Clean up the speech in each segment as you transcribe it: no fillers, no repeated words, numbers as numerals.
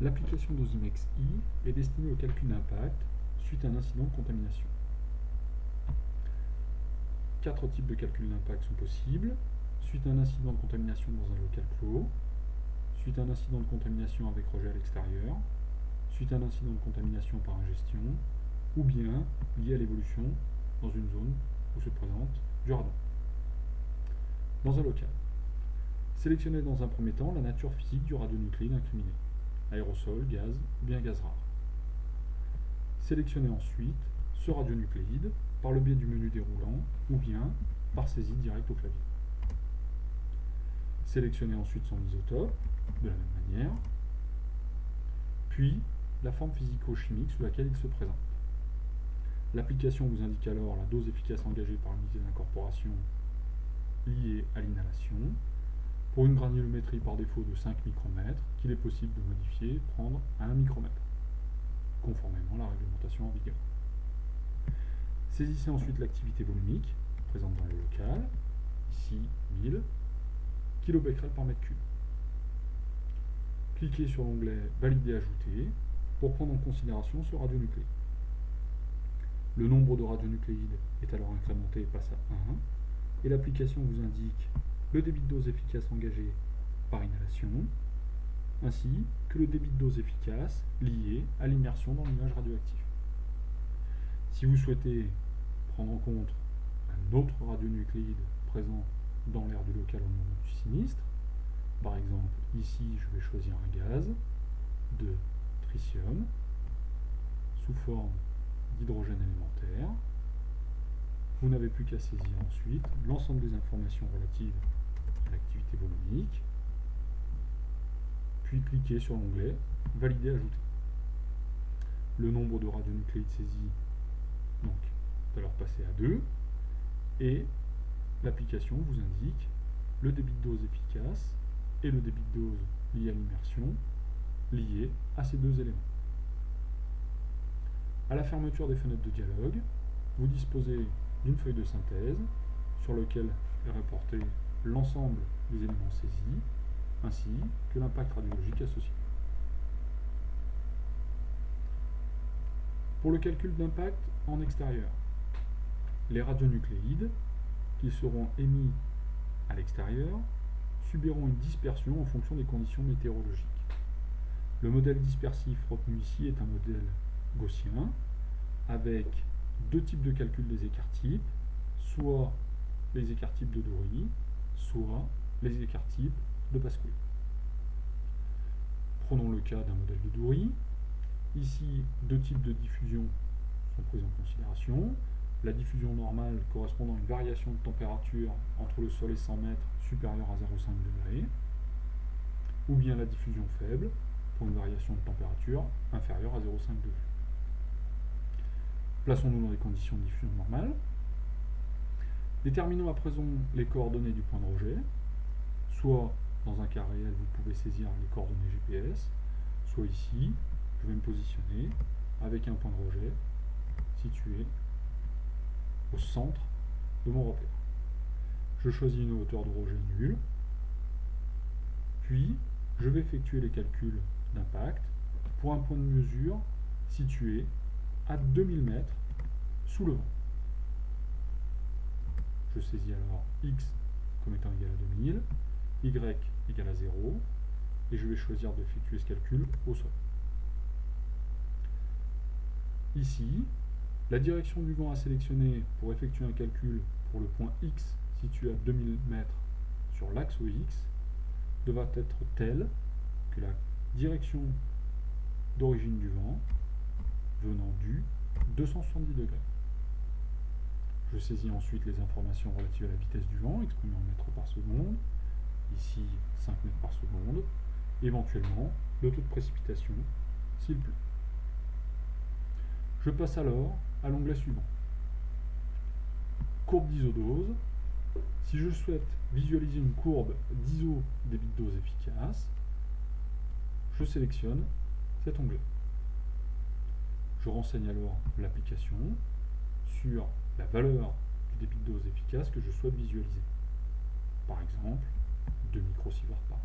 L'application Dosimex I est destinée au calcul d'impact suite à un incident de contamination. 4 types de calcul d'impact sont possibles. Suite à un incident de contamination dans un local clos, suite à un incident de contamination avec rejet à l'extérieur, suite à un incident de contamination par ingestion, ou bien lié à l'évolution dans une zone où se présente du radon. Dans un local, sélectionnez dans un premier temps la nature physique du radionucléide incriminé, aérosol, gaz ou bien gaz rare. Sélectionnez ensuite ce radionucléide par le biais du menu déroulant ou bien par saisie directe au clavier. Sélectionnez ensuite son isotope de la même manière, puis la forme physico-chimique sous laquelle il se présente. L'application vous indique alors la dose efficace engagée par l'unité d'incorporation liée à l'inhalation, pour une granulométrie par défaut de 5 micromètres, qu'il est possible de modifier et prendre à 1 micromètre, conformément à la réglementation en vigueur. Saisissez ensuite l'activité volumique présente dans le local, ici 1000 kBq par mètre cube. Cliquez sur l'onglet Valider ajouter pour prendre en considération ce radionucléide. Le nombre de radionucléides est alors incrémenté et passe à 1, et l'application vous indique le débit de dose efficace engagé par inhalation, ainsi que le débit de dose efficace lié à l'immersion dans le nuage radioactif. Si vous souhaitez prendre en compte un autre radionucléide présent dans l'air du local au moment du sinistre, par exemple ici je vais choisir un gaz de tritium sous forme d'hydrogène élémentaire, vous n'avez plus qu'à saisir ensuite l'ensemble des informations relatives à l'activité volumique, puis cliquer sur l'onglet Valider ajouter. Le nombre de radionucléides saisis donc va alors passer à 2, et l'application vous indique le débit de dose efficace et le débit de dose lié à l'immersion lié à ces deux éléments. À la fermeture des fenêtres de dialogue, vous disposez d'une feuille de synthèse sur laquelle est reporté l'ensemble des éléments saisis ainsi que l'impact radiologique associé. Pour le calcul d'impact en extérieur, les radionucléides qui seront émis à l'extérieur subiront une dispersion en fonction des conditions météorologiques. Le modèle dispersif retenu ici est un modèle gaussien avec deux types de calcul des écarts-types, soit les écarts-types de Dory, soit les écarts-types de Pasquier. Prenons le cas d'un modèle de Dory. Ici, deux types de diffusion sont pris en considération. La diffusion normale correspondant à une variation de température entre le sol et 100 mètres supérieure à 0,5 degrés, ou bien la diffusion faible pour une variation de température inférieure à 0,5 degrés. Plaçons-nous dans les conditions de diffusion normale. Déterminons à présent les coordonnées du point de rejet. Soit dans un cas réel, vous pouvez saisir les coordonnées GPS, soit ici, je vais me positionner avec un point de rejet situé au centre de mon repère. Je choisis une hauteur de rejet nulle, puis je vais effectuer les calculs d'impact pour un point de mesure situé à 2000 mètres sous le vent. Je saisis alors X comme étant égal à 2000, Y égal à 0, et je vais choisir d'effectuer ce calcul au sol. Ici, la direction du vent à sélectionner pour effectuer un calcul pour le point X situé à 2000 mètres sur l'axe OX devra être telle que la direction d'origine du vent venant du 270 degrés. Je saisis ensuite les informations relatives à la vitesse du vent, exprimée en mètres par seconde, ici 5 mètres par seconde, éventuellement le taux de précipitation s'il pleut. Je passe alors à l'onglet suivant. Courbe d'isodose. Si je souhaite visualiser une courbe d'iso débit de dose efficace, je sélectionne cet onglet. Je renseigne alors l'application sur la valeur du débit de dose efficace que je souhaite visualiser. Par exemple, 2 microsieverts par an.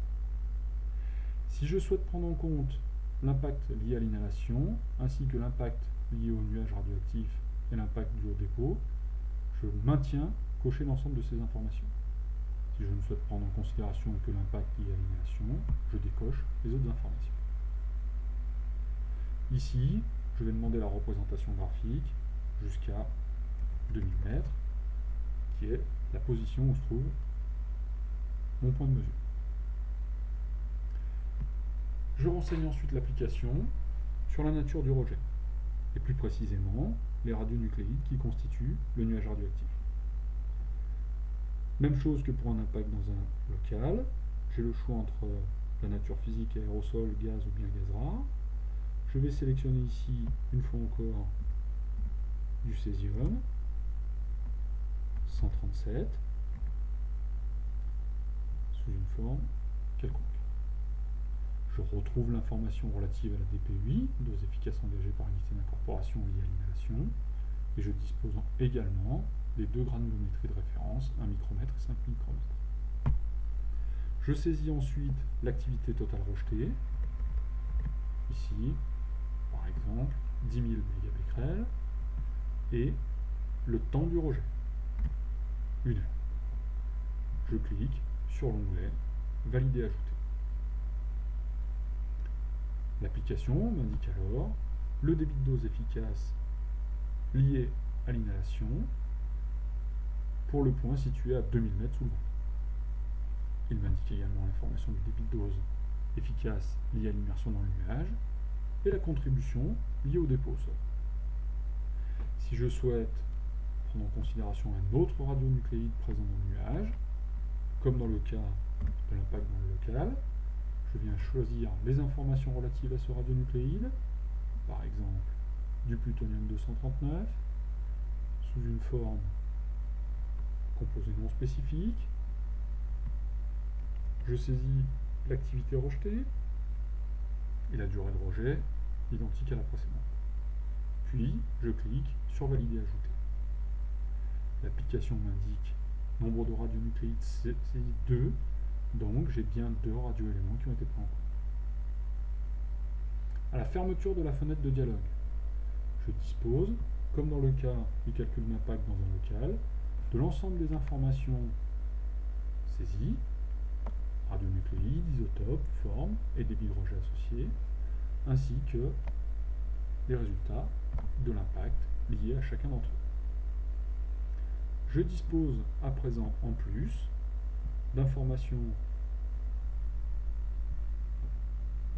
Si je souhaite prendre en compte l'impact lié à l'inhalation, ainsi que l'impact lié au nuage radioactif et l'impact dû au dépôt, je maintiens coché l'ensemble de ces informations. Si je ne souhaite prendre en considération que l'impact lié à l'inhalation, je décoche les autres informations. Ici, je vais demander la représentation graphique jusqu'à 2000 mètres, qui est la position où se trouve mon point de mesure. Je renseigne ensuite l'application sur la nature du rejet, et plus précisément les radionucléides qui constituent le nuage radioactif. Même chose que pour un impact dans un local, j'ai le choix entre la nature physique, aérosol, gaz ou bien gaz rare. Je vais sélectionner ici, une fois encore, du césium, 137, sous une forme quelconque. Je retrouve l'information relative à la DPUI, dose efficace engagée par unité d'incorporation liée à l'inhalation, et je dispose également des deux granulométries de référence, 1 micromètre et 5 micromètres. Je saisis ensuite l'activité totale rejetée, ici, par exemple, 10 000 mégabecquerels, et le temps du rejet, 1 heure. Je clique sur l'onglet Valider ajouter. L'application m'indique alors le débit de dose efficace lié à l'inhalation pour le point situé à 2000 mètres sous le vent. Il m'indique également l'information du débit de dose efficace lié à l'immersion dans le nuage et la contribution liée au dépôt au sol. Si je souhaite prendre en considération un autre radionucléide présent dans le nuage, comme dans le cas de l'impact dans le local, je viens choisir les informations relatives à ce radionucléide, par exemple du plutonium-239, sous une forme composé non spécifique. Je saisis l'activité rejetée et la durée de rejet identique à la précédente. Puis, je clique sur Valider ajouter. L'application m'indique nombre de radionucléides saisis 2, donc j'ai bien 2 radioéléments qui ont été pris en compte. À la fermeture de la fenêtre de dialogue, je dispose, comme dans le cas du calcul d'impact dans un local, de l'ensemble des informations saisies, radionucléides, isotopes, formes et débit de rejet associés, ainsi que les résultats de l'impact liés à chacun d'entre eux. Je dispose à présent en plus d'informations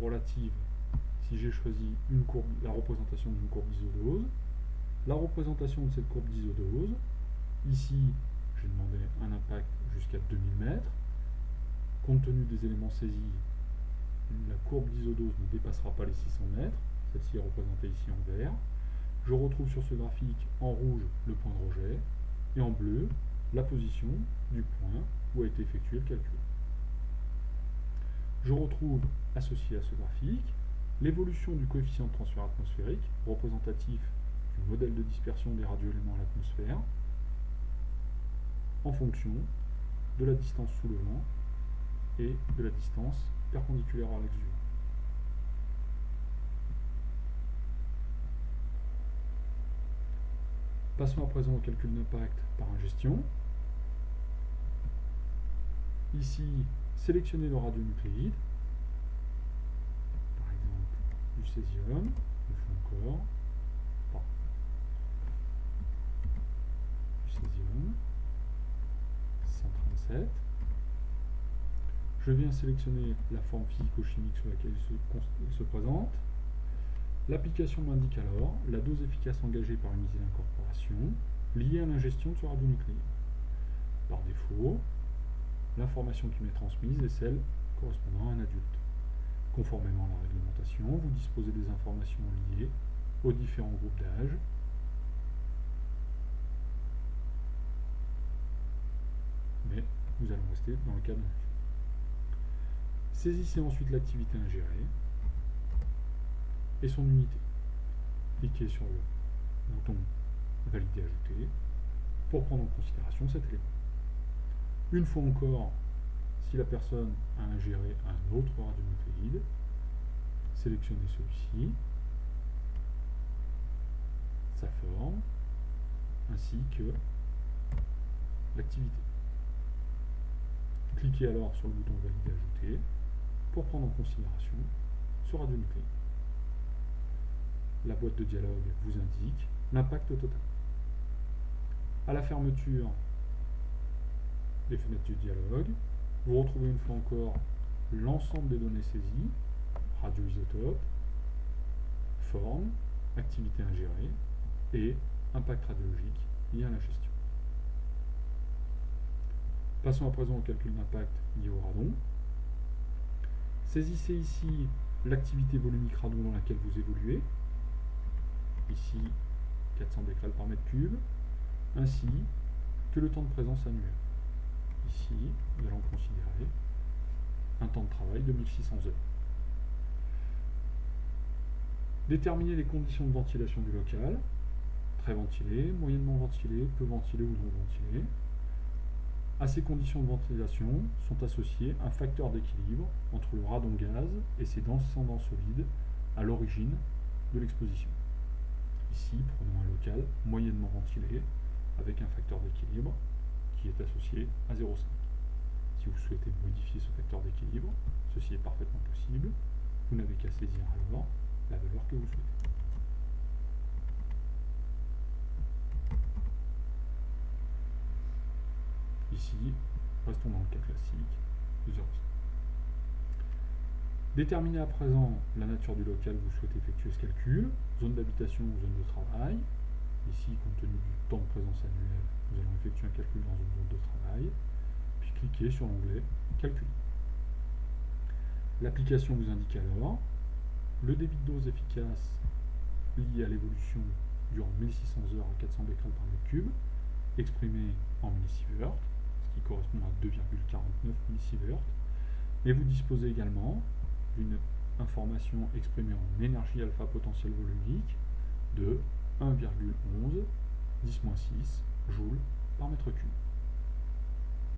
relatives, si j'ai choisi la représentation d'une courbe d'isodose, la représentation de cette courbe d'isodose. Ici, j'ai demandé un impact jusqu'à 2000 mètres. Compte tenu des éléments saisis, la courbe d'isodose ne dépassera pas les 600 mètres. Celle-ci est représentée ici en vert. Je retrouve sur ce graphique en rouge le point de rejet et en bleu la position du point où a été effectué le calcul. Je retrouve, associé à ce graphique, l'évolution du coefficient de transfert atmosphérique, représentatif du modèle de dispersion des radioéléments à l'atmosphère, en fonction de la distance sous le vent et de la distance perpendiculaire à l'axe du vent. Passons à présent au calcul d'impact par ingestion. Ici, sélectionnez le radionucléide, par exemple du césium, une fois encore, du césium, 137. Je viens sélectionner la forme physico-chimique sur laquelle il se présente. L'application m'indique alors la dose efficace engagée par unité d'incorporation liée à l'ingestion de ce radionucléide. Par défaut, l'information qui m'est transmise est celle correspondant à un adulte. Conformément à la réglementation, vous disposez des informations liées aux différents groupes d'âge. Mais nous allons rester dans le cas d'un adulte. Saisissez ensuite l'activité ingérée et son unité. Cliquez sur le bouton Valider ajouter pour prendre en considération cet élément. Une fois encore, si la personne a ingéré un autre radionucléide, sélectionnez celui-ci, sa forme, ainsi que l'activité. Cliquez alors sur le bouton Valider ajouter pour prendre en considération ce radionucléide. La boîte de dialogue vous indique l'impact total. À la fermeture des fenêtres du dialogue, vous retrouvez une fois encore l'ensemble des données saisies, radioisotope, forme, activité ingérée et impact radiologique lié à la gestion. Passons à présent au calcul d'impact lié au radon. Saisissez ici l'activité volumique radon dans laquelle vous évoluez, ici 400 becquerels par mètre cube, ainsi que le temps de présence annuel. Ici, nous allons considérer un temps de travail de 1600 heures. Déterminer les conditions de ventilation du local, très ventilé, moyennement ventilé, peu ventilé ou non ventilé. À ces conditions de ventilation sont associés un facteur d'équilibre entre le radon gaz et ses descendants solides à l'origine de l'exposition. Ici, prenons un local moyennement ventilé avec un facteur d'équilibre qui est associé à 0,5. Si vous souhaitez modifier ce facteur d'équilibre, ceci est parfaitement possible. Vous n'avez qu'à saisir alors la valeur que vous souhaitez. Ici, restons dans le cas classique de 0,5. Déterminez à présent la nature du local où vous souhaitez effectuer ce calcul, zone d'habitation ou zone de travail. Ici, compte tenu du temps de présence annuel, nous allons effectuer un calcul dans une zone de travail, puis cliquez sur l'onglet Calculer. L'application vous indique alors le débit de dose efficace lié à l'évolution durant 1600 heures à 400 becquerels par mètre cube, exprimé en millisieverts, ce qui correspond à 2,49 millisieverts, mais vous disposez également d'une information exprimée en énergie alpha potentielle volumique de 1,11 10-6 joules par mètre cube.